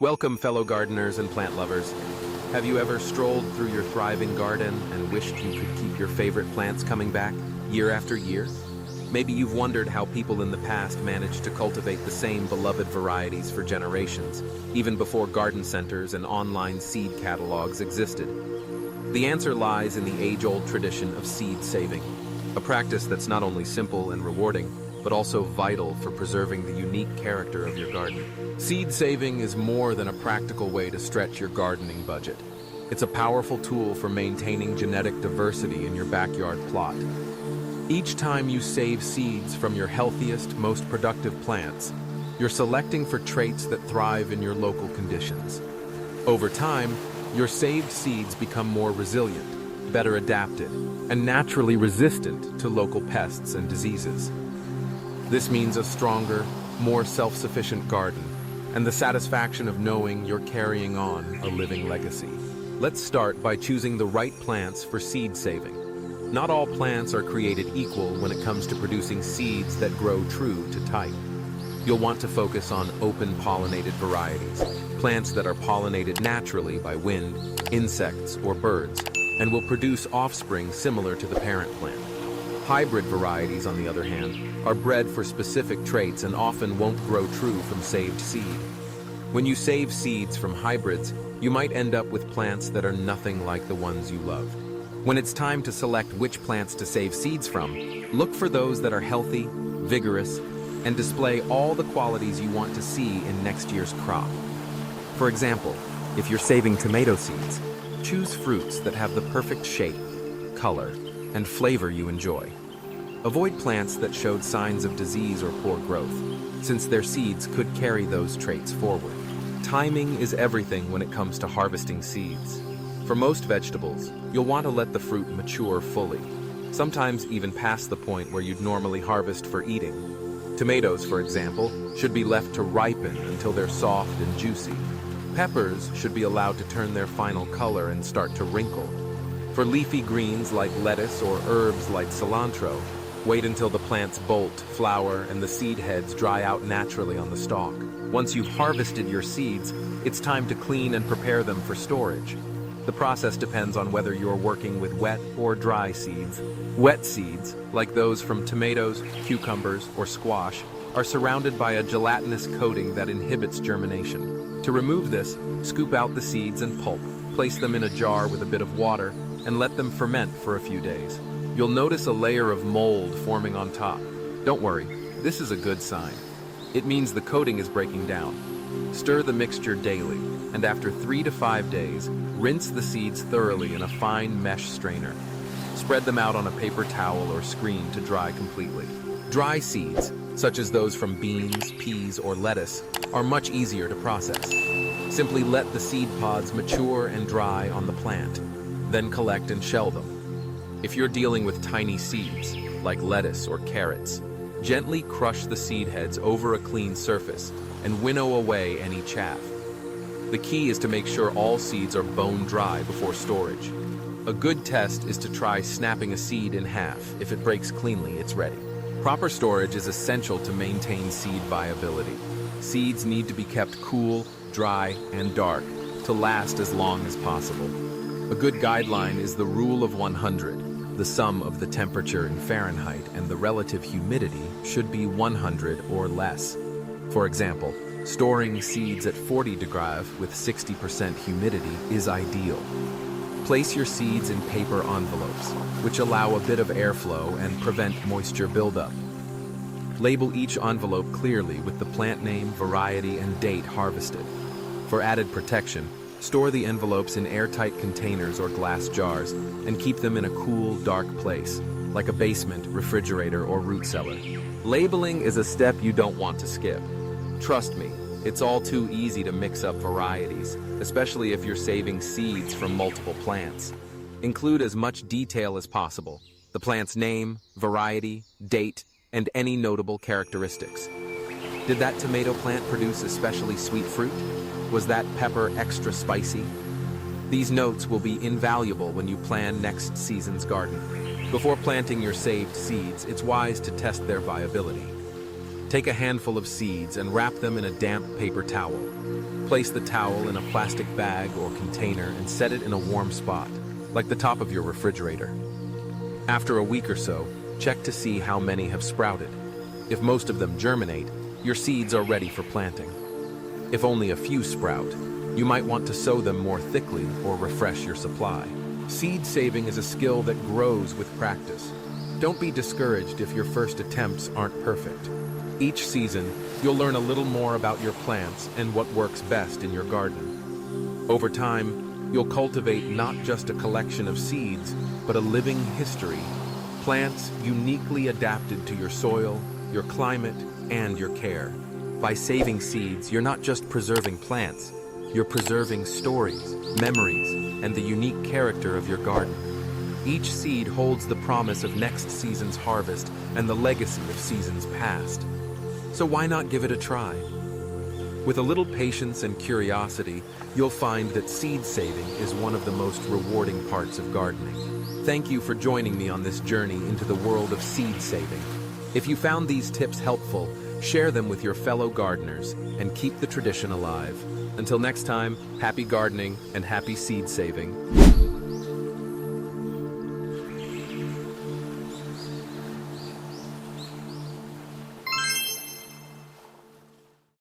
Welcome, fellow gardeners and plant lovers. Have you ever strolled through your thriving garden and wished you could keep your favorite plants coming back year after year? Maybe you've wondered how people in the past managed to cultivate the same beloved varieties for generations, even before garden centers and online seed catalogs existed. The answer lies in the age-old tradition of seed saving, a practice that's not only simple and rewarding, but also vital for preserving the unique character of your garden. Seed saving is more than a practical way to stretch your gardening budget. It's a powerful tool for maintaining genetic diversity in your backyard plot. Each time you save seeds from your healthiest, most productive plants, you're selecting for traits that thrive in your local conditions. Over time, your saved seeds become more resilient, better adapted, and naturally resistant to local pests and diseases. This means a stronger, more self-sufficient garden, and the satisfaction of knowing you're carrying on a living legacy. Let's start by choosing the right plants for seed saving. Not all plants are created equal when it comes to producing seeds that grow true to type. You'll want to focus on open-pollinated varieties, plants that are pollinated naturally by wind, insects, or birds, and will produce offspring similar to the parent plant. Hybrid varieties, on the other hand, are bred for specific traits and often won't grow true from saved seed. When you save seeds from hybrids, you might end up with plants that are nothing like the ones you love. When it's time to select which plants to save seeds from, look for those that are healthy, vigorous, and display all the qualities you want to see in next year's crop. For example, if you're saving tomato seeds, choose fruits that have the perfect shape, color, and flavor you enjoy. Avoid plants that showed signs of disease or poor growth, since their seeds could carry those traits forward. Timing is everything when it comes to harvesting seeds. For most vegetables, you'll want to let the fruit mature fully, sometimes even past the point where you'd normally harvest for eating. Tomatoes, for example, should be left to ripen until they're soft and juicy. Peppers should be allowed to turn their final color and start to wrinkle. For leafy greens like lettuce or herbs like cilantro, wait until the plants bolt, flower, and the seed heads dry out naturally on the stalk. Once you've harvested your seeds, it's time to clean and prepare them for storage. The process depends on whether you're working with wet or dry seeds. Wet seeds, like those from tomatoes, cucumbers, or squash, are surrounded by a gelatinous coating that inhibits germination. To remove this, scoop out the seeds and pulp, place them in a jar with a bit of water, and let them ferment for a few days. You'll notice a layer of mold forming on top. Don't worry, this is a good sign. It means the coating is breaking down. Stir the mixture daily, and after 3 to 5 days, rinse the seeds thoroughly in a fine mesh strainer. Spread them out on a paper towel or screen to dry completely. Dry seeds, such as those from beans, peas, or lettuce, are much easier to process. Simply let the seed pods mature and dry on the plant, then collect and shell them. If you're dealing with tiny seeds, like lettuce or carrots, gently crush the seed heads over a clean surface and winnow away any chaff. The key is to make sure all seeds are bone dry before storage. A good test is to try snapping a seed in half. If it breaks cleanly, it's ready. Proper storage is essential to maintain seed viability. Seeds need to be kept cool, dry, and dark to last as long as possible. A good guideline is the rule of 100. The sum of the temperature in Fahrenheit and the relative humidity should be 100 or less. For example, storing seeds at 40 degrees with 60% humidity is ideal. Place your seeds in paper envelopes, which allow a bit of airflow and prevent moisture buildup. Label each envelope clearly with the plant name, variety, and date harvested. For added protection, store the envelopes in airtight containers or glass jars and keep them in a cool, dark place, like a basement, refrigerator, or root cellar. Labeling is a step you don't want to skip. Trust me, it's all too easy to mix up varieties, especially if you're saving seeds from multiple plants. Include as much detail as possible: the plant's name, variety, date, and any notable characteristics. Did that tomato plant produce especially sweet fruit? Was that pepper extra spicy? These notes will be invaluable when you plan next season's garden. Before planting your saved seeds, it's wise to test their viability. Take a handful of seeds and wrap them in a damp paper towel. Place the towel in a plastic bag or container and set it in a warm spot, like the top of your refrigerator. After a week or so, check to see how many have sprouted. If most of them germinate, your seeds are ready for planting. If only a few sprout, you might want to sow them more thickly or refresh your supply. Seed saving is a skill that grows with practice. Don't be discouraged if your first attempts aren't perfect. Each season, you'll learn a little more about your plants and what works best in your garden. Over time, you'll cultivate not just a collection of seeds, but a living history. Plants uniquely adapted to your soil, your climate, and your care. By saving seeds, you're not just preserving plants, you're preserving stories, memories, and the unique character of your garden. Each seed holds the promise of next season's harvest and the legacy of seasons past. So why not give it a try? With a little patience and curiosity, you'll find that seed saving is one of the most rewarding parts of gardening. Thank you for joining me on this journey into the world of seed saving. If you found these tips helpful, share them with your fellow gardeners and keep the tradition alive. Until next time, happy gardening and happy seed saving.